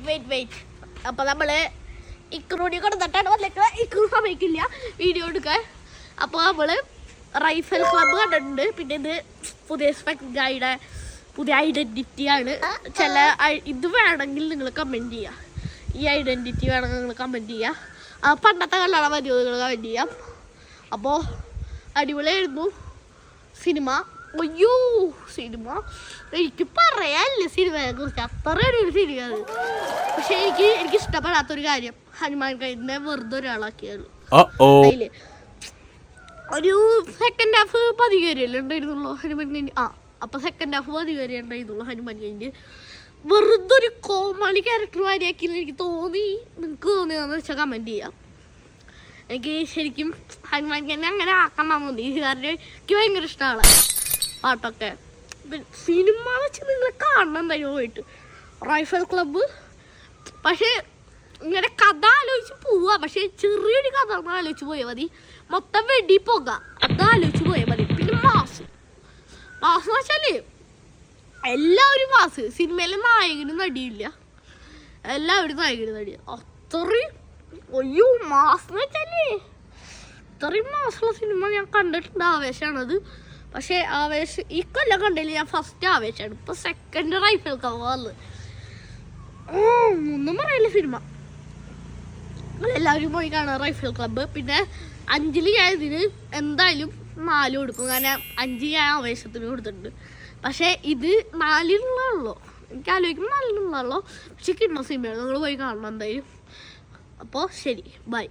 Wait. അപ്പൊ നമ്മള് ഇക്രൂടി കൊടുത്തിട്ടാണ് വന്നേക്കുന്നത്. ഇക്രൂ സമയക്കില്ല വീഡിയോ എടുക്കാൻ. അപ്പൊ നമ്മള് റൈഫൽ ക്ലബ്ബ് കണ്ടിട്ടുണ്ട്. പിന്നെ ഇത് പുതിയ ഗൈഡ് പുതിയ ഐഡന്റിറ്റി ആണ്. ഇത് വേണമെങ്കിൽ നിങ്ങൾ കമന്റ് ചെയ്യാം. ഈ ഐഡന്റിറ്റി വേണമെങ്കിൽ നിങ്ങൾ കമന്റ് ചെയ്യാം. പണ്ടത്തെ കല്യാണം മതിയോ നിങ്ങൾ കമന്റ് ചെയ്യാം. അപ്പോൾ അടിപൊളിയായിരുന്നു സിനിമ. അയ്യോ സിനിമ എനിക്ക് പറയാനില്ല സിനിമയെ കുറിച്ച്. അത്ര ഒരു സിനിമ അത്. പക്ഷെ എനിക്ക് ഇഷ്ടപ്പെടാത്തൊരു കാര്യം ഹനുമാൻ കൈനെ വെറുതെ ഒരാളാക്കിയാണ്. അതില് ഒരു സെക്കൻഡ് ഹാഫ് പതികേരിയല്ലേ ഉണ്ടായിരുന്നുള്ളൂ ഹനുമാൻ കൈന്. അപ്പൊ സെക്കൻഡ് ഹാഫ് പതികേരിയ ഉണ്ടായിരുന്നുള്ളൂ ഹനുമാൻ കൈന്. വെറുതെ ഒരു കോമഡി ക്യാരക്ടർ മാരിയാക്കിയെന്ന് എനിക്ക് തോന്നി. നിങ്ങൾക്ക് തോന്നിയതെന്ന് വെച്ചാൽ കമന്റ് ചെയ്യാം. എനിക്ക് ശരിക്കും ഹനുമാൻ കൈനെ അങ്ങനെ ആക്കാൻ തോന്നി. കാരണം എനിക്ക് ഭയങ്കര ഇഷ്ടമാണ് പാട്ടൊക്കെ. സിനിമ വെച്ച് നിങ്ങൾ കാണണം എന്തായാലും പോയിട്ട് റൈഫൽ ക്ലബ്ബ്. പക്ഷെ ഇങ്ങനെ കഥ ആലോചിച്ച് പോവാ. പക്ഷെ ചെറിയൊരു കഥ ആലോചിച്ച് പോയാൽ മതി. മൊത്തം വെടി പോക അത് ആലോചിച്ച് പോയാൽ മതി. പിന്നെ മാസ് എന്ന് വെച്ചാല് എല്ലാവരും മാസ്. സിനിമയിലെ നായകനും നടിയില്ല, എല്ലാവരും നായകനും നടിയ. അത്രയും അയ്യോ മാസ് എന്ന് വെച്ചാല് ഇത്രയും മാസമുള്ള സിനിമ ഞാൻ കണ്ടിട്ടുണ്ട്. ആവേശമാണത്. പക്ഷെ ആവേശം ഈ കൊല്ലം കണ്ടില്ല. ഞാൻ ഫസ്റ്റ് ആവേശമാണ്. ഇപ്പൊ സെക്കൻഡ് റൈഫൽ കവറില് ഒന്നും പറയില്ല സിനിമ. എല്ലാവരും പോയി കാണാം റൈഫൽ ക്ലബ്ബ്. പിന്നെ 5 ഞാൻ ഇതിന് എന്തായാലും 4 കൊടുക്കും. കാരണം 5 ഞാൻ ആവേശത്തിന് കൊടുത്തിട്ടുണ്ട്. പക്ഷെ ഇത് 4 എനിക്ക് ആലോചിക്കുമ്പോൾ 4 പക്ഷെ കിട്ടുന്ന സിനിമയാണ്. നിങ്ങൾ പോയി കാണണം എന്തായാലും. അപ്പോൾ ശരി, ബൈ.